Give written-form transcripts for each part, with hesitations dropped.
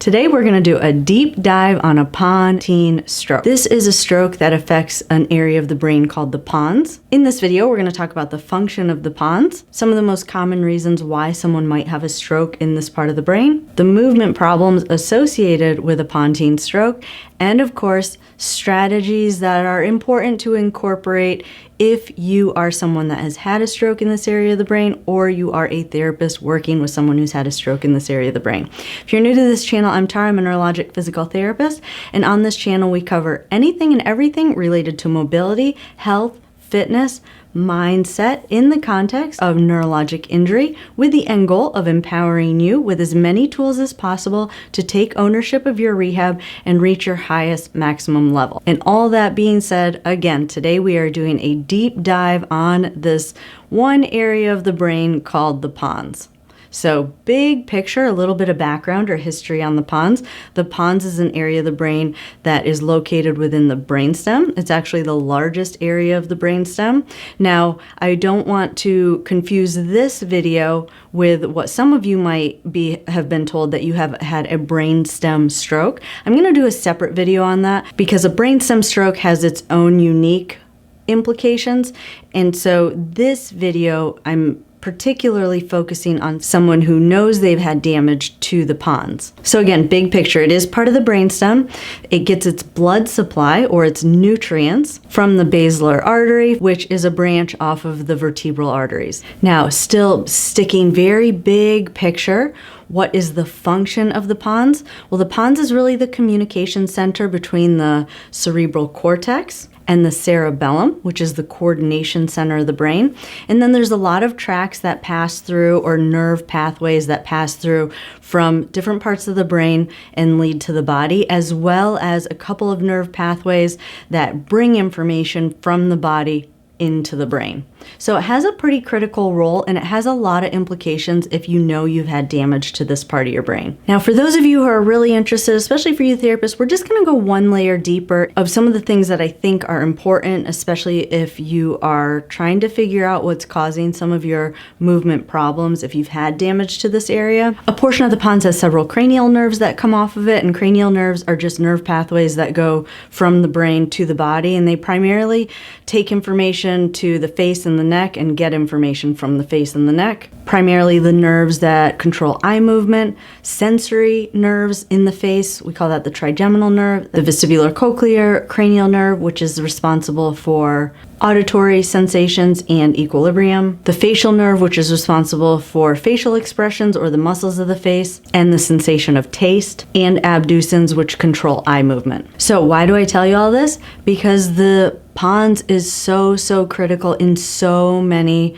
Today we're going to do a deep dive on a Pontine stroke. This is a stroke that affects an area of the brain called the pons. In this video we're going to talk about the function of the pons, some of the most common reasons why someone might have a stroke in this part of the brain, the movement problems associated with a Pontine stroke, and of course strategies that are important to incorporate if you are someone that has had a stroke in this area of the brain, or you are a therapist working with someone who's had a stroke in this area of the brain. If you're new to this channel, I'm Tara, I'm a neurologic physical therapist, and on this channel we cover anything and everything related to mobility, health, fitness, mindset in the context of neurologic injury, with the end goal of empowering you with as many tools as possible to take ownership of your rehab and reach your highest maximum level. And all that being said, again, today we are doing a deep dive on this one area of the brain called the pons. So big picture, a little bit of background or history on the pons. The pons is an area of the brain that is located within the brainstem. It's actually the largest area of the brainstem. Now, I don't want to confuse this video with what some of you might have been told, that you have had a brainstem stroke. I'm going to do a separate video on that because a brainstem stroke has its own unique implications. And so this video, I'm particularly focusing on someone who knows they've had damage to the pons. So again, big picture, it is part of the brainstem. It gets its blood supply or its nutrients from the basilar artery, which is a branch off of the vertebral arteries. Now, still sticking very big picture, what is the function of the pons? Well, the pons is really the communication center between the cerebral cortex and the cerebellum, which is the coordination center of the brain. And then there's a lot of tracts that pass through, or nerve pathways that pass through from different parts of the brain and lead to the body, as well as a couple of nerve pathways that bring information from the body into the brain. So it has a pretty critical role, and it has a lot of implications if you know you've had damage to this part of your brain. Now, for those of you who are really interested, especially for you therapists, we're just going to go one layer deeper of some of the things that I think are important, especially if you are trying to figure out what's causing some of your movement problems if you've had damage to this area. A portion of the pons has several cranial nerves that come off of it, and cranial nerves are just nerve pathways that go from the brain to the body, and they primarily take information to the face and the neck and get information from the face and the neck. Primarily the nerves that control eye movement, sensory nerves in the face, we call that the trigeminal nerve, the vestibular cochlear cranial nerve, which is responsible for auditory sensations and equilibrium, the facial nerve, which is responsible for facial expressions or the muscles of the face, and the sensation of taste, and abducens, which control eye movement. So why do I tell you all this? Because the pons is so critical in so many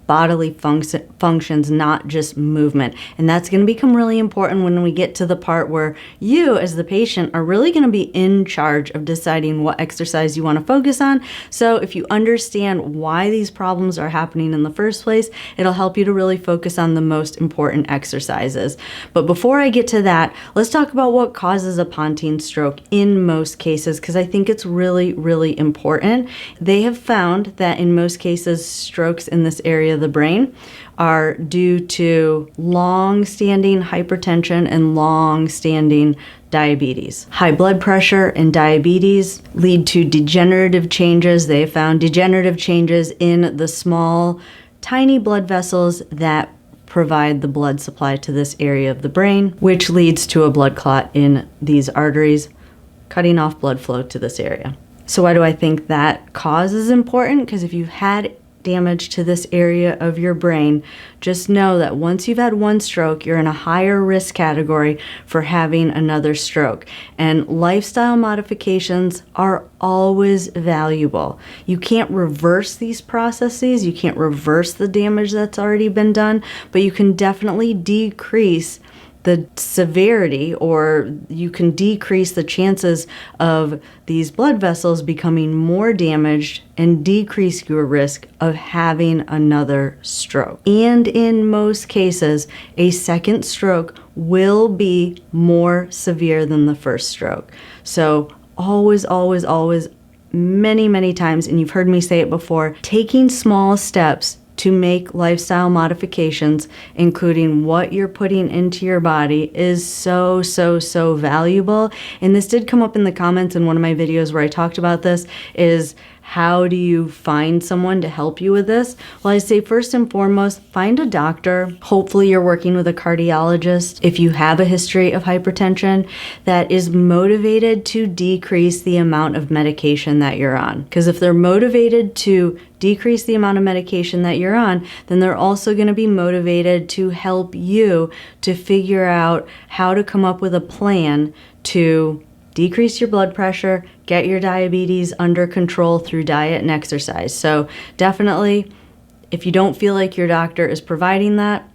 bodily functions, not just movement. And that's going to become really important when we get to the part where you as the patient are really going to be in charge of deciding what exercise you want to focus on. So if you understand why these problems are happening in the first place, it'll help you to really focus on the most important exercises. But before I get to that, let's talk about what causes a Pontine stroke in most cases, because I think it's really important. They have found that in most cases, strokes in this area of the brain are due to long-standing hypertension and long-standing diabetes. High blood pressure and diabetes lead to degenerative changes. They have found degenerative changes in the small, tiny blood vessels that provide the blood supply to this area of the brain, which leads to a blood clot in these arteries, cutting off blood flow to this area. So why do I think that cause is important? Because if you've had damage to this area of your brain, just know that once you've had one stroke, you're in a higher risk category for having another stroke. And lifestyle modifications are always valuable. You can't reverse these processes, you can't reverse the damage that's already been done, but you can definitely decrease the severity, or you can decrease the chances of these blood vessels becoming more damaged and decrease your risk of having another stroke. And in most cases, a second stroke will be more severe than the first stroke. So always, many times, and you've heard me say it before, taking small steps to make lifestyle modifications, including what you're putting into your body, is so, so, so valuable. And this did come up in the comments in one of my videos where I talked about this, is how do you find someone to help you with this? Well, I say first and foremost, find a doctor. Hopefully you're working with a cardiologist if you have a history of hypertension that is motivated to decrease the amount of medication that you're on. Because if they're motivated to decrease the amount of medication that you're on, then they're also going to be motivated to help you to figure out how to come up with a plan to decrease your blood pressure, get your diabetes under control through diet and exercise. So definitely, if you don't feel like your doctor is providing that,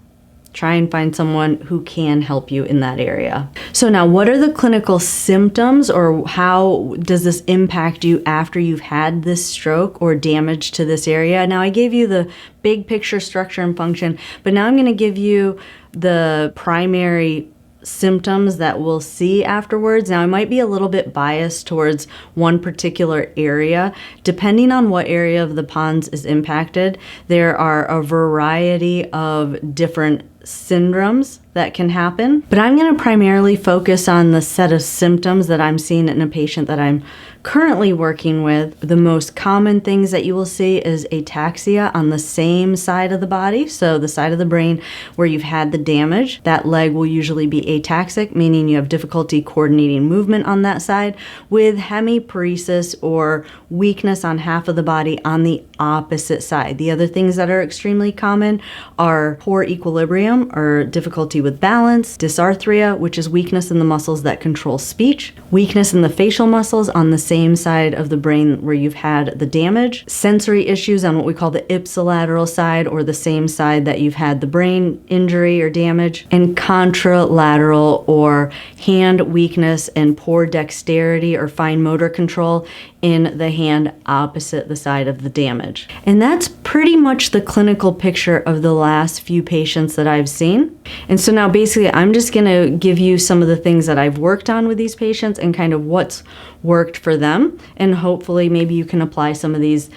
try and find someone who can help you in that area. So now, what are the clinical symptoms, or how does this impact you after you've had this stroke or damage to this area? Now, I gave you the big picture structure and function, but now I'm going to give you the primary symptoms that we'll see afterwards. Now, I might be a little bit biased towards one particular area. Depending on what area of the pons is impacted, there are a variety of different syndromes that can happen. But I'm going to primarily focus on the set of symptoms that I'm seeing in a patient that I'm currently working with. The most common things that you will see is ataxia on the same side of the body, so the side of the brain where you've had the damage. That leg will usually be ataxic, meaning you have difficulty coordinating movement on that side, with hemiparesis or weakness on half of the body on the opposite side. The other things that are extremely common are poor equilibrium or difficulty with balance, dysarthria, which is weakness in the muscles that control speech, weakness in the facial muscles on the same side of the brain where you've had the damage, sensory issues on what we call the ipsilateral side, or the same side that you've had the brain injury or damage, and contralateral or hand weakness and poor dexterity or fine motor control in the hand opposite the side of the damage. And that's pretty much the clinical picture of the last few patients that I've seen. And so now basically I'm just going to give you some of the things that I've worked on with these patients and kind of what's worked for them, and hopefully maybe you can apply some of these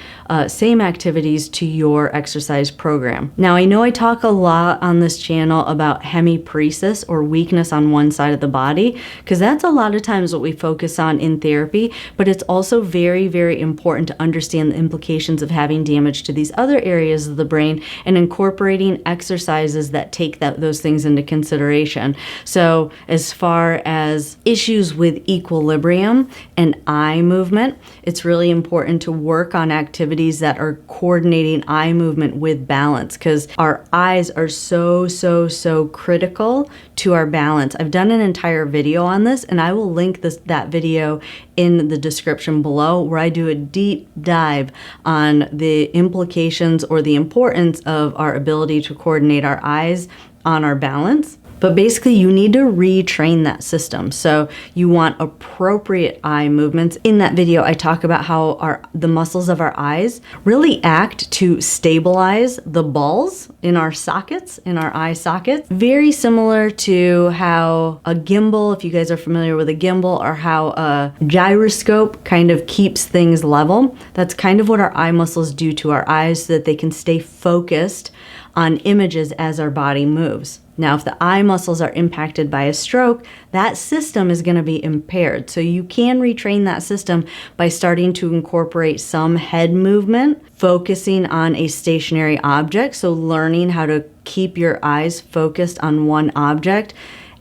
same activities to your exercise program. Now, I know I talk a lot on this channel about hemiparesis or weakness on one side of the body, because that's a lot of times what we focus on in therapy, but it's also very, very important to understand the implications of having damage to these other areas of the brain and incorporating exercises that take those things into consideration. So as far as issues with equilibrium and eye movement, it's really important to work on activities that are coordinating eye movement with balance, because our eyes are so, so, so critical to our balance. I've done an entire video on this, and I will link that video in the description below, where I do a deep dive on the implications or the importance of our ability to coordinate our eyes on our balance. But basically, you need to retrain that system. So you want appropriate eye movements. In that video, I talk about how the muscles of our eyes really act to stabilize the balls in our sockets, in our eye sockets. Very similar to how a gimbal, if you guys are familiar with a gimbal, or how a gyroscope kind of keeps things level. That's kind of what our eye muscles do to our eyes, so that they can stay focused on images as our body moves. Now, if the eye muscles are impacted by a stroke, that system is going to be impaired. So you can retrain that system by starting to incorporate some head movement, focusing on a stationary object. So learning how to keep your eyes focused on one object,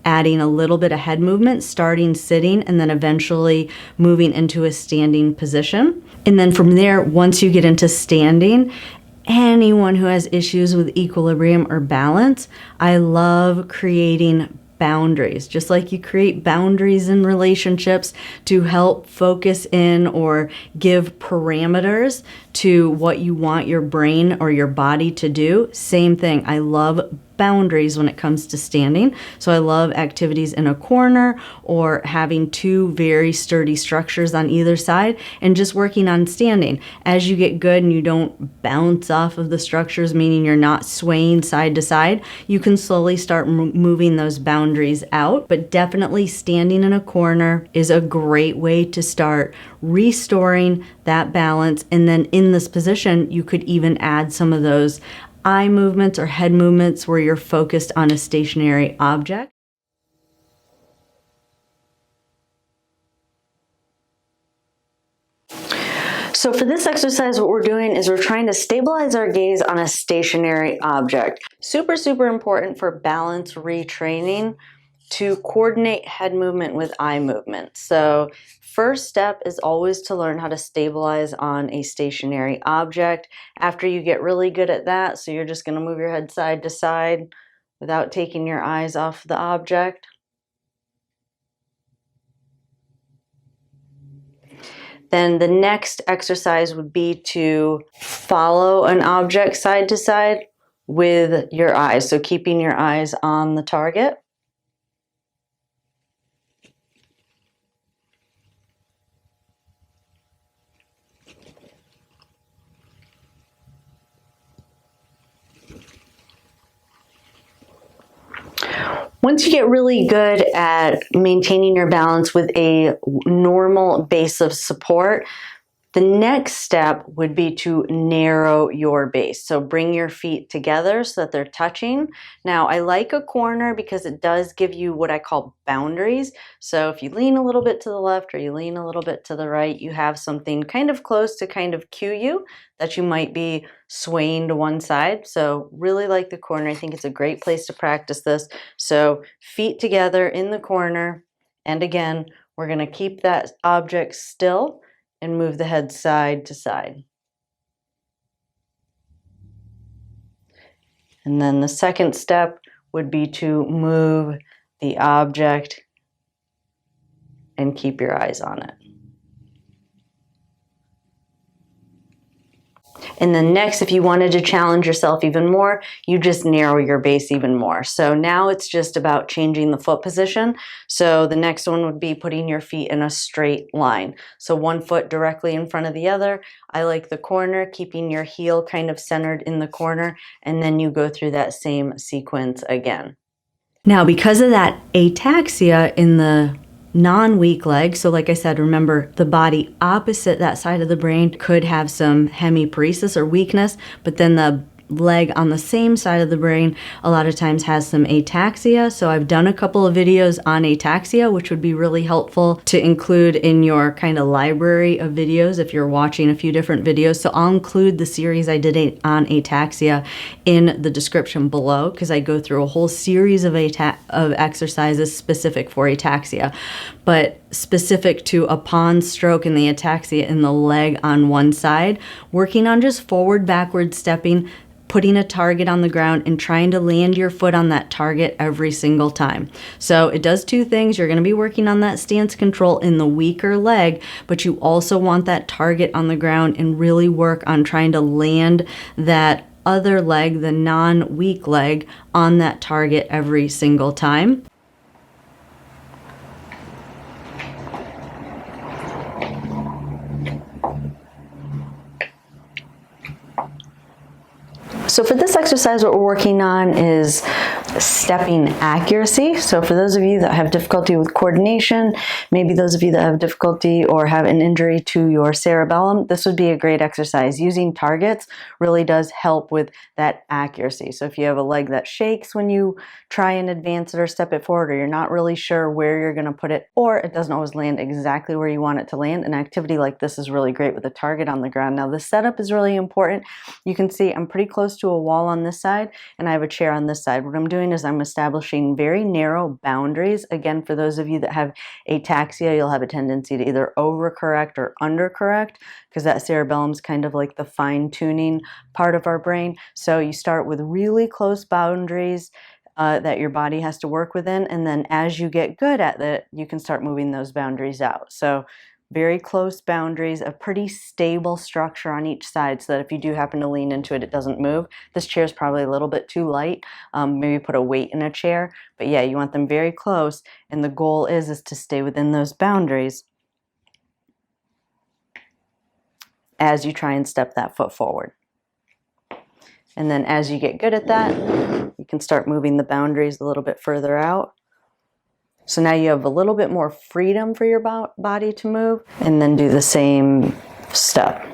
adding a little bit of head movement, starting sitting, and then eventually moving into a standing position. And then from there, once you get into standing, anyone who has issues with equilibrium or balance, I love creating boundaries. Just like you create boundaries in relationships to help focus in or give parameters to what you want your brain or your body to do. Same thing. I love boundaries when it comes to standing. So I love activities in a corner or having two very sturdy structures on either side and just working on standing. As you get good and you don't bounce off of the structures, meaning you're not swaying side to side, you can slowly start moving those boundaries out. But definitely standing in a corner is a great way to start restoring that balance. And then in this position, you could even add some of those eye movements or head movements where you're focused on a stationary object. So for this exercise, what we're doing is we're trying to stabilize our gaze on a stationary object. Super, super important for balance retraining to coordinate head movement with eye movement. So first step is always to learn how to stabilize on a stationary object. After you get really good at that, so you're just gonna move your head side to side without taking your eyes off the object. Then the next exercise would be to follow an object side to side with your eyes. So keeping your eyes on the target. Once you get really good at maintaining your balance with a normal base of support, the next step would be to narrow your base. So bring your feet together so that they're touching. Now, I like a corner because it does give you what I call boundaries. So if you lean a little bit to the left or you lean a little bit to the right, you have something kind of close to kind of cue you that you might be swaying to one side. So really like the corner. I think it's a great place to practice this. So feet together in the corner. And again, we're going to keep that object still and move the head side to side. And then the second step would be to move the object and keep your eyes on it. And then next, if you wanted to challenge yourself even more, you just narrow your base even more. So now it's just about changing the foot position. So the next one would be putting your feet in a straight line. So one foot directly in front of the other. I like the corner, keeping your heel kind of centered in the corner, and then you go through that same sequence again. Now, because of that ataxia in the non-weak leg, so like I said, remember the body opposite that side of the brain could have some hemiparesis or weakness, but then the leg on the same side of the brain a lot of times has some ataxia. So I've done a couple of videos on ataxia, which would be really helpful to include in your kind of library of videos if you're watching a few different videos. So I'll include the series I did on ataxia in the description below, because I go through a whole series of exercises specific for ataxia. But specific to a Pontine stroke and the ataxia in the leg on one side, working on just forward, backward stepping, putting a target on the ground and trying to land your foot on that target every single time. So it does two things. You're going to be working on that stance control in the weaker leg, but you also want that target on the ground and really work on trying to land that other leg, the non-weak leg, on that target every single time. So for this exercise, what we're working on is stepping accuracy. So for those of you that have difficulty with coordination, maybe those of you that have difficulty or have an injury to your cerebellum, this would be a great exercise. Using targets really does help with that accuracy. So if you have a leg that shakes when you try and advance it or step it forward, or you're not really sure where you're going to put it, or it doesn't always land exactly where you want it to land, an activity like this is really great with a target on the ground. Now the setup is really important. You can see I'm pretty close to a wall on this side and I have a chair on this side. What I'm doing is I'm establishing very narrow boundaries. Again, for those of you that have ataxia, you'll have a tendency to either overcorrect or undercorrect, because that cerebellum is kind of like the fine-tuning part of our brain. So you start with really close boundaries that your body has to work within, and then as you get good at it, you can start moving those boundaries out. So very close boundaries, a pretty stable structure on each side so that if you do happen to lean into it, it doesn't move. This chair is probably a little bit too light. Maybe put a weight in a chair. But yeah, you want them very close. And the goal is to stay within those boundaries as you try and step that foot forward. And then as you get good at that, you can start moving the boundaries a little bit further out. So now you have a little bit more freedom for your body to move, and then do the same step.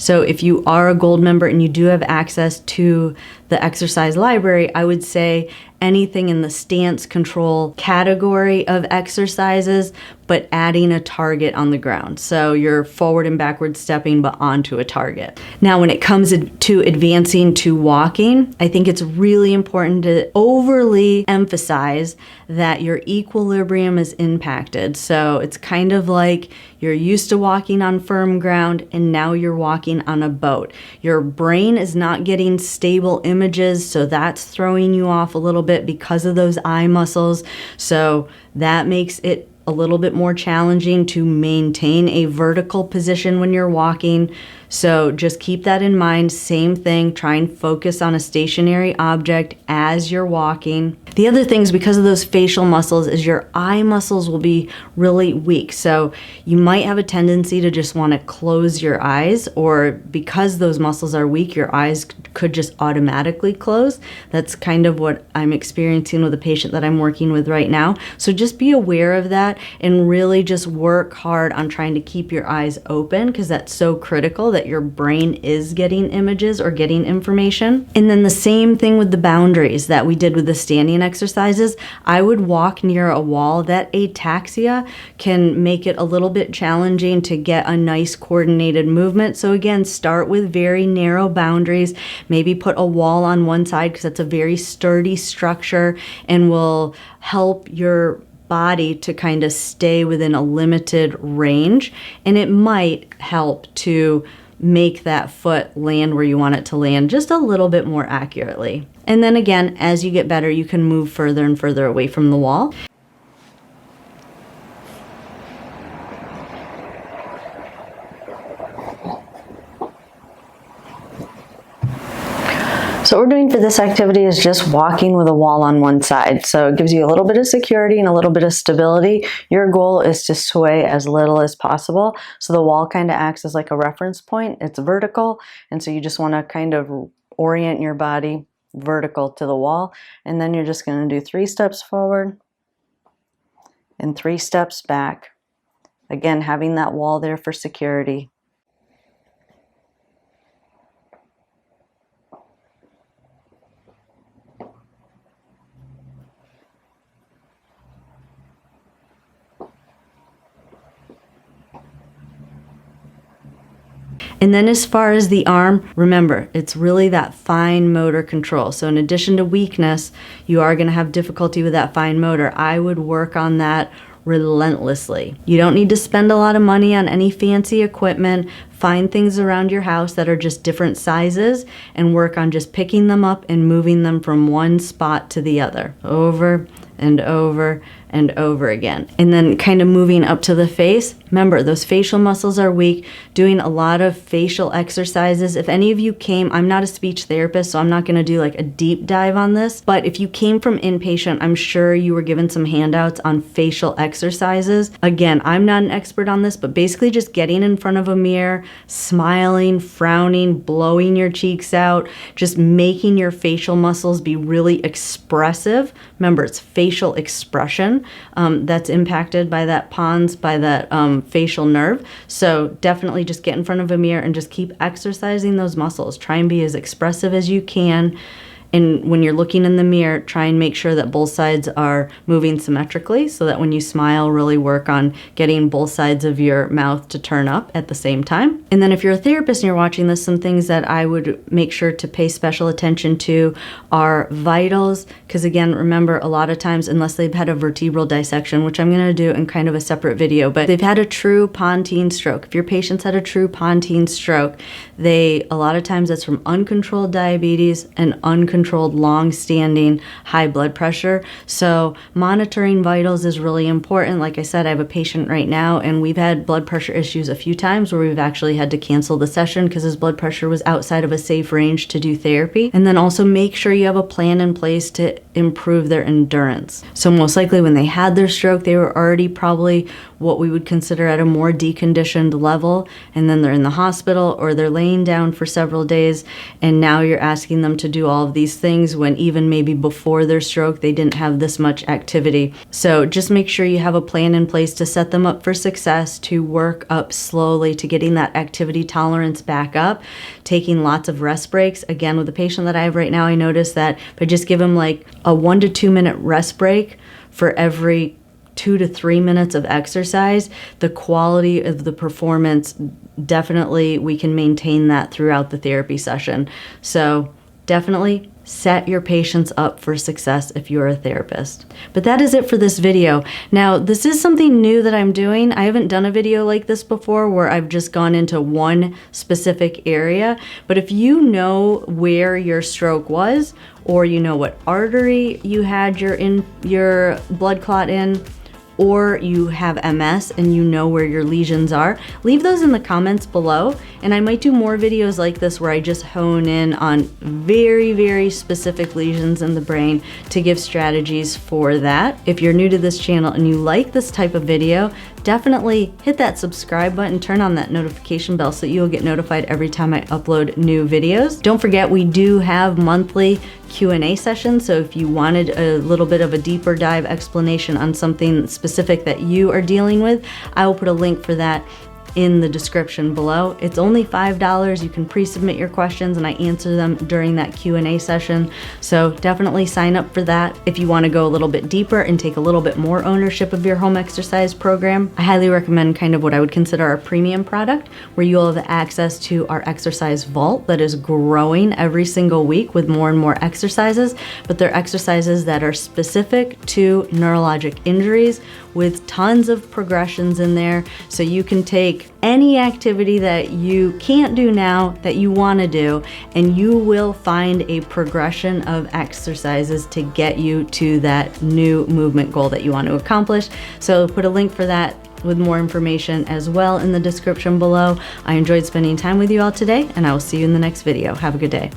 So if you are a gold member and you do have access to the exercise library, I would say anything in the stance control category of exercises, but adding a target on the ground. So you're forward and backward stepping, but onto a target. Now, when it comes to advancing to walking, I think it's really important to overly emphasize that your equilibrium is impacted. So it's kind of like you're used to walking on firm ground and now you're walking on a boat. Your brain is not getting stable images, so that's throwing you off a little bit because of those eye muscles. So that makes it a little bit more challenging to maintain a vertical position when you're walking. So just keep that in mind. Same thing, try and focus on a stationary object as you're walking. The other things, because of those facial muscles, is your eye muscles will be really weak. So you might have a tendency to just want to close your eyes, or because those muscles are weak, your eyes could just automatically close. That's kind of what I'm experiencing with a patient that I'm working with right now. So just be aware of that and really just work hard on trying to keep your eyes open, because that's so critical that your brain is getting images or getting information. And then the same thing with the boundaries that we did with the standing exercises. I would walk near a wall. That ataxia can make it a little bit challenging to get a nice coordinated movement. So again, start with very narrow boundaries. Maybe put a wall on one side, because that's a very sturdy structure and will help your body to kind of stay within a limited range. And it might help to make that foot land where you want it to land just a little bit more accurately. And then again, as you get better, you can move further and further away from the wall. So what we're doing for this activity is just walking with a wall on one side. So it gives you a little bit of security and a little bit of stability. Your goal is to sway as little as possible. So the wall kind of acts as like a reference point. It's vertical. And so you just want to kind of orient your body vertical to the wall. And then you're just going to do 3 steps forward and 3 steps back. Again, having that wall there for security. And then as far as the arm, remember, it's really that fine motor control. So in addition to weakness, you are going to have difficulty with that fine motor. I would work on that relentlessly. You don't need to spend a lot of money on any fancy equipment. Find things around your house that are just different sizes and work on just picking them up and moving them from one spot to the other, over and over and over again. And then kind of moving up to the face. Remember, those facial muscles are weak. Doing a lot of facial exercises. If any of you came, I'm not a speech therapist, so I'm not going to do like a deep dive on this, but if you came from inpatient, I'm sure you were given some handouts on facial exercises. Again, I'm not an expert on this, but basically just getting in front of a mirror, smiling, frowning, blowing your cheeks out, just making your facial muscles be really expressive. Remember, it's facial expression that's impacted by that pons, by that facial nerve. So definitely just get in front of a mirror and just keep exercising those muscles. Try and be as expressive as you can. And when you're looking in the mirror, try and make sure that both sides are moving symmetrically, so that when you smile, really work on getting both sides of your mouth to turn up at the same time. And then if you're a therapist and you're watching this, some things that I would make sure to pay special attention to are vitals. Because again, remember, a lot of times, unless they've had a vertebral dissection, which I'm going to do in kind of a separate video, but they've had a true Pontine stroke. If your patient's had a true Pontine stroke, a lot of times that's from uncontrolled diabetes and uncontrolled long-standing high blood pressure. So monitoring vitals is really important. Like I said, I have a patient right now, and we've had blood pressure issues a few times where we've actually had to cancel the session because his blood pressure was outside of a safe range to do therapy. And then also make sure you have a plan in place to improve their endurance. So most likely when they had their stroke, they were already probably what we would consider at a more deconditioned level, and then they're in the hospital or they're laying down for several days, and now you're asking them to do all of these things when even maybe before their stroke they didn't have this much activity. So just make sure you have a plan in place to set them up for success, to work up slowly to getting that activity tolerance back up, taking lots of rest breaks. Again, with the patient that I have right now, I noticed that if I just give him like a 1 to 2 minute rest break for every 2 to 3 minutes of exercise, the quality of the performance, definitely we can maintain that throughout the therapy session. So definitely set your patients up for success if you're a therapist. But that is it for this video. Now, this is something new that I'm doing. I haven't done a video like this before where I've just gone into one specific area. But if you know where your stroke was, or you know what artery you had your blood clot in, or you have MS and you know where your lesions are, leave those in the comments below, and I might do more videos like this where I just hone in on very, very specific lesions in the brain to give strategies for that. If you're new to this channel and you like this type of video, definitely hit that subscribe button, turn on that notification bell so that you'll get notified every time I upload new videos. Don't forget, we do have monthly Q&A sessions, so if you wanted a little bit of a deeper dive explanation on something specific that you are dealing with, I will put a link for that in the description below. It's only $5. You can pre-submit your questions and I answer them during that Q&A session. So definitely sign up for that. If you want to go a little bit deeper and take a little bit more ownership of your home exercise program, I highly recommend kind of what I would consider our premium product, where you'll have access to our exercise vault that is growing every single week with more and more exercises, but they're exercises that are specific to neurologic injuries with tons of progressions in there, so you can take any activity that you can't do now that you want to do, and you will find a progression of exercises to get you to that new movement goal that you want to accomplish. So put a link for that with more information as well in the description below. I enjoyed spending time with you all today, and I will see you in the next video. Have a good day.